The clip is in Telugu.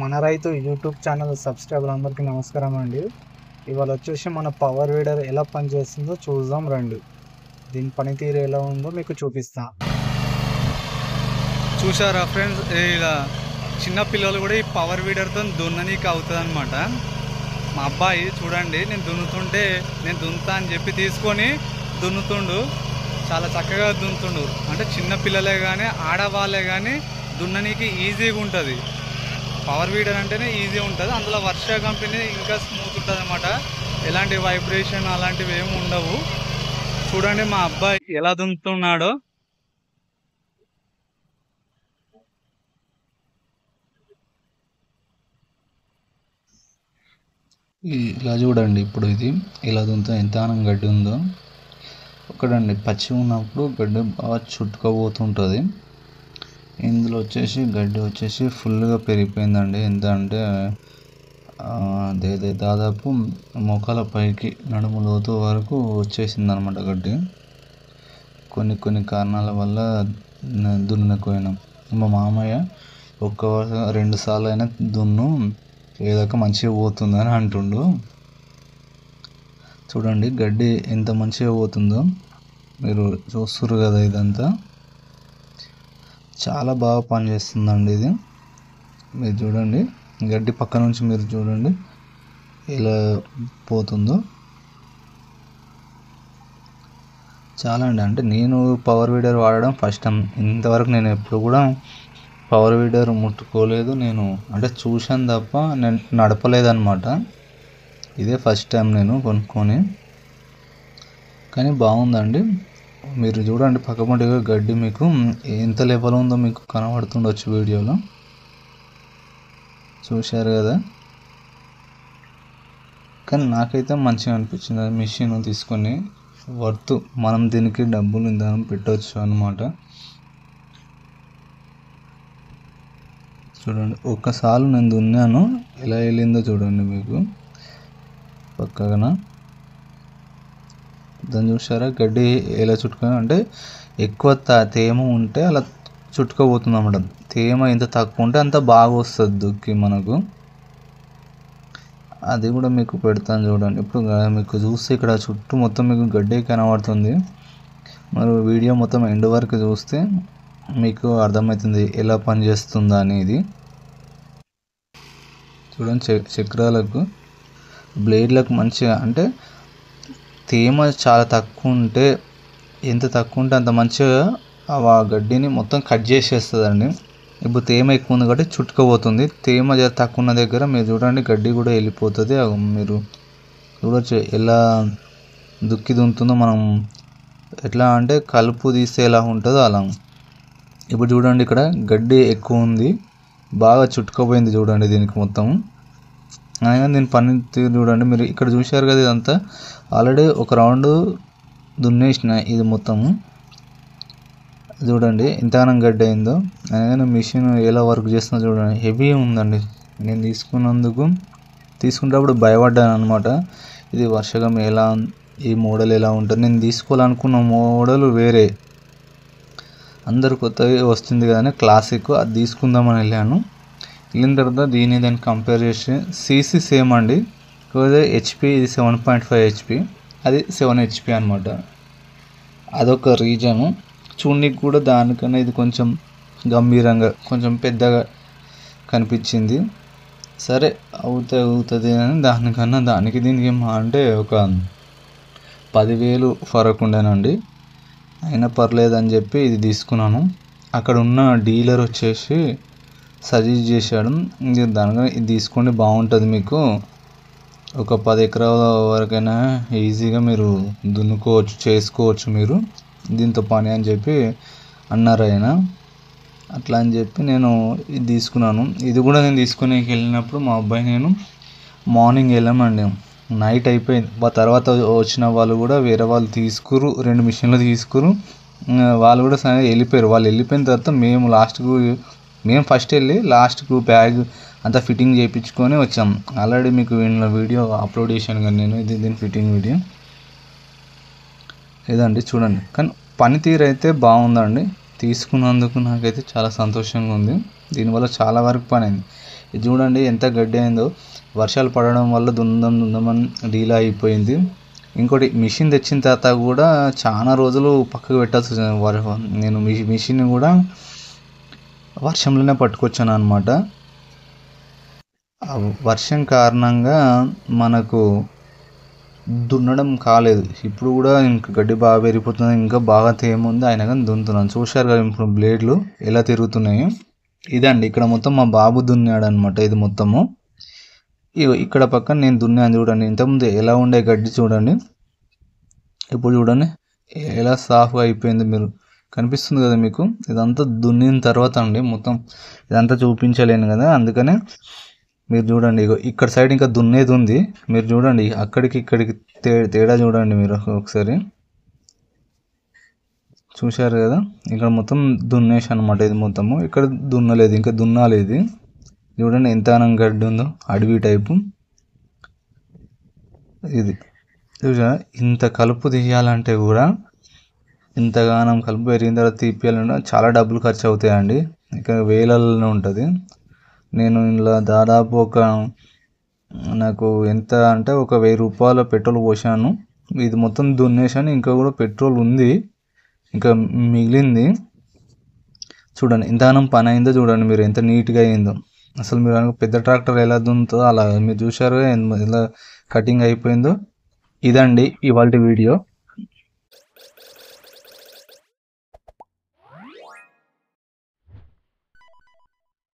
మన రైతు యూట్యూబ్ ఛానల్ సబ్స్క్రైబర్ అందరికీ నమస్కారం అండి. ఇవాళ వచ్చేసి మన పవర్ వీడర్ ఎలా పనిచేస్తుందో చూద్దాం రండి. దీని పనితీరు ఎలా ఉందో మీకు చూపిస్తా. చూసారా ఫ్రెండ్స్, ఇలా చిన్న పిల్లలు కూడా ఈ పవర్ వీడర్తో దున్ననీకి అవుతుంది అనమాట. మా అబ్బాయి చూడండి, నేను దున్నుతుంటే నేను దున్నుతా అని చెప్పి తీసుకొని దున్నుతుండు. చాలా చక్కగా దున్నుతుండు. అంటే చిన్న పిల్లలే కానీ ఆడవాళ్ళే కానీ దున్ననీకి ఈజీగా ఉంటుంది. పవర్ వీడర్ అంటేనే ఈజీ ఉంటుంది. అందులో వర్ష కంపెనీ ఇంకా స్మూత్ ఉంటుంది అనమాట. ఎలాంటి వైబ్రేషన్ అలాంటివి ఏమి ఉండవు. చూడండి మా అబ్బాయి ఎలా దున్నుతున్నాడో. ఇలా చూడండి, ఇప్పుడు ఇది ఇలా దున్నుతా ఎంత ఆనం గడ్డి ఉందో. ఒకటండి, పచ్చి ఉన్నప్పుడు గడ్డి బాగా చుట్టుకోబోతుంటుంది. ఇందులో వచ్చేసి గడ్డి వచ్చేసి ఫుల్గా పెరిగిపోయిందండి. ఎంత అంటే దాదాపు మోకాల పైకి నడుము లోతు వరకు వచ్చేసింది అనమాట గడ్డి. కొన్ని కారణాల వల్ల దున్నకపోయినాం. మా మామయ్య 2 సార్లు అయినా దున్ను ఏదాకా మంచిగా పోతుందని అంటుండు. చూడండి గడ్డి ఎంత మంచిగా పోతుందో మీరు చూస్తున్నారు కదా. ఇదంతా చాలా బాగా పనిచేస్తుందండి ఇది. మీరు చూడండి, గడ్డి పక్క నుంచి మీరు చూడండి ఎలా పోతుందో. చాలా అండి. అంటే నేను పవర్ వీడర్ వాడడం ఫస్ట్ టైం. ఇంతవరకు నేను ఎప్పుడు కూడా పవర్ వీడర్ ముట్టుకోలేదు. నేను అంటే చూశాను తప్ప నేను నడపలేదన్నమాట. ఇదే ఫస్ట్ టైం నేను కొనుక్కొని. కానీ బాగుందండి. మీరు చూడండి పక్కపొంటిగా గడ్డి మీకు ఎంత లెవెల్ ఉందో మీకు కనబడుతుండొచ్చు వీడియోలో. చూశారు కదా. కానీ నాకైతే మంచిగా అనిపించింది మిషన్ తీసుకొని. వర్త్, మనం దీనికి డబ్బులు ఇంధనం పెట్టవచ్చు అన్నమాట. చూడండి ఒక్కసారి నేను దున్నాను, ఎలా వెళ్ళిందో చూడండి మీకు పక్కన. దాన్ని చూసారా గడ్డి ఎలా చుట్టుకొని. అంటే ఎక్కువ తేమ ఉంటే అలా చుట్టుకోబోతుంది అన్నమాట. తేమ ఎంత తక్కువ ఉంటే అంత బాగా వస్తుంది దుక్కి మనకు. అది కూడా మీకు పెడతాను చూడండి. ఇప్పుడు మీకు చూస్తే ఇక్కడ చుట్టూ మొత్తం మీకు గడ్డి కనబడుతుంది. మరి వీడియో మొత్తం ఎండ్ వరకు చూస్తే మీకు అర్థమవుతుంది ఎలా పనిచేస్తుందా అనేది. చూడండి చక్రాలకు, బ్లేడ్లకు మంచిగా, అంటే తేమ చాలా తక్కువ ఉంటే, ఎంత తక్కువ ఉంటే అంత మంచిగా ఆ గడ్డిని మొత్తం కట్ చేసేస్తుందండి. ఇప్పుడు తేమ ఎక్కువ ఉంది కాబట్టి చుట్టుకుపోతుంది. తేమ తక్కువ ఉన్న దగ్గర మీరు చూడండి గడ్డి కూడా వెళ్ళిపోతుంది. మీరు చూడొచ్చు ఎలా దుక్కి దున్నుతుందో. మనం ఎట్లా అంటే కలుపు తీస్తే ఎలా ఉంటుందో అలా. ఇప్పుడు చూడండి ఇక్కడ గడ్డి ఎక్కువ ఉంది, బాగా చుట్టుకుపోయింది చూడండి దీనికి మొత్తం. అయినా దీని పని చూడండి. మీరు ఇక్కడ చూశారు కదా, ఇదంతా ఆల్రెడీ ఒక రౌండ్ దున్నేసిన ఇది మొత్తము. చూడండి ఎంతగానం గడ్డి అయిందో. అయినా మిషన్ ఎలా వర్క్ చేస్తుందో చూడండి. హెవీ ఉందండి. నేను తీసుకునేటప్పుడు భయపడ్డాను అనమాట. ఇది వర్షకం ఎలా, ఈ మోడల్ ఎలా ఉంటుంది. నేను తీసుకోవాలనుకున్న మోడల్ వేరే, అందరు కొత్తగా వస్తుంది కదా క్లాసిక్, అది తీసుకుందామని వెళ్ళాను. వెళ్ళిన తర్వాత దాన్ని కంపేర్ చేసి సీసీ సేమ్ అండి. కాకపోతే హెచ్పి ఇది 7.5 హెచ్పి, అది 7 హెచ్పి అనమాట. అదొక రీజను. చూడడానికి కూడా దానికన్నా ఇది కొంచెం గంభీరంగా, కొంచెం పెద్దగా కనిపించింది. సరే అవుతుంది అని దానికన్నా దీనికి అంటే ఒక 10,000 ఫరక్ ఉండేనండి. అయినా పర్లేదు అని చెప్పి ఇది తీసుకున్నాను. అక్కడ ఉన్న డీలర్ వచ్చేసి సజెస్ట్ చేశాడు, దానికన్నా ఇది తీసుకోండి బాగుంటుంది, మీకు ఒక 10 ఎకరాల వరకైనా ఈజీగా మీరు దున్నుకోవచ్చు, చేసుకోవచ్చు మీరు దీంతో పని అని చెప్పి అన్నారు ఆయన. అట్లా అని చెప్పి నేను ఇది తీసుకున్నాను. ఇది కూడా నేను తీసుకుని వెళ్ళినప్పుడు మా అబ్బాయి నేను మార్నింగ్ వెళ్ళామండి. నైట్ అయిపోయింది. తర్వాత వచ్చిన వాళ్ళు కూడా వేరే వాళ్ళు 2 మిషన్లు తీసుకురు. వాళ్ళు కూడా సరే వెళ్ళిపోయారు. వాళ్ళు వెళ్ళిపోయిన తర్వాత మేము ఫస్ట్ వెళ్ళి లాస్ట్కు బ్యాగ్ అంతా ఫిట్టింగ్ చేయించుకొని వచ్చాం. ఆల్రెడీ మీకు వీడియో అప్లోడ్ చేశాను కానీ నేను దీని ఫిట్టింగ్ వీడియో ఇదండి. చూడండి, కానీ పనితీరు అయితే బాగుందండి. తీసుకున్నందుకు నాకైతే చాలా సంతోషంగా ఉంది. దీనివల్ల చాలా వరకు పని అయింది. ఇది చూడండి ఎంత గడ్డి అయిందో, వర్షాలు పడడం వల్ల దుందమని డీలా అయిపోయింది. ఇంకోటి మిషన్ తెచ్చిన తర్వాత కూడా చాలా రోజులు పక్కకు పెట్టాల్సి వచ్చింది. నేను మిషన్ కూడా వర్షంలోనే పట్టుకొచ్చాను అనమాట. వర్షం కారణంగా మనకు దున్నడం కాలేదు. ఇప్పుడు కూడా ఇంకా గడ్డి బాగా పెరిగిపోతుంది, ఇంకా బాగా తేముంది, అయినా కానీ దున్నుతున్నాను. చూశారు కదా ఇప్పుడు బ్లేడ్లు ఎలా తిరుగుతున్నాయి. ఇదండి ఇక్కడ మొత్తం మా బాబు దున్నాడు అనమాట. ఇది మొత్తము ఇక్కడ పక్కన నేను దున్నాను చూడండి. ఇంతకుముందు ఎలా ఉండే గడ్డి చూడండి, ఇప్పుడు చూడండి ఎలా సాఫ్గా అయిపోయింది. మీరు కనిపిస్తుంది కదా మీకు. ఇదంతా దున్నిన తర్వాత అండి, మొత్తం ఇదంతా చూపించలేను కదా, అందుకనే మీరు చూడండి. ఇక్కడ సైడ్ ఇంకా దున్నేది ఉంది, మీరు చూడండి అక్కడికి ఇక్కడికి తేడా చూడండి మీరు ఒకసారి. చూశారు కదా, ఇక్కడ మొత్తం దున్నేసి అనమాట. ఇది మొత్తము ఇక్కడ దున్నలేదు, ఇంకా దున్నాలి. ఇది చూడండి ఎంత గడ్డి ఉందో, అడవి టైపు. ఇది చూసా, ఇంత కలుపు తీయాలంటే కూడా, ఇంతగానం కలుపు పెరిగిన తర్వాత తీపియాలంటే చాలా డబ్బులు ఖర్చు అవుతాయండి. ఇక్కడ వేలల్లో ఉంటుంది. నేను ఇలా దాదాపు నాకు ఎంత అంటే 1000 రూపాయల పెట్రోల్ పోసాను. ఇది మొత్తం దున్నేసాను, ఇంకా కూడా పెట్రోల్ ఉంది, ఇంకా మిగిలింది. చూడండి ఇంతగానం పని అయిందో చూడండి మీరు, ఎంత నీట్గా అయిందో. అసలు మీరు పెద్ద ట్రాక్టర్ ఎలా దున్నుతుందో అలా మీరు చూశారు ఎలా కటింగ్ అయిపోయిందో. ఇదండి ఇవాళ వీడియో.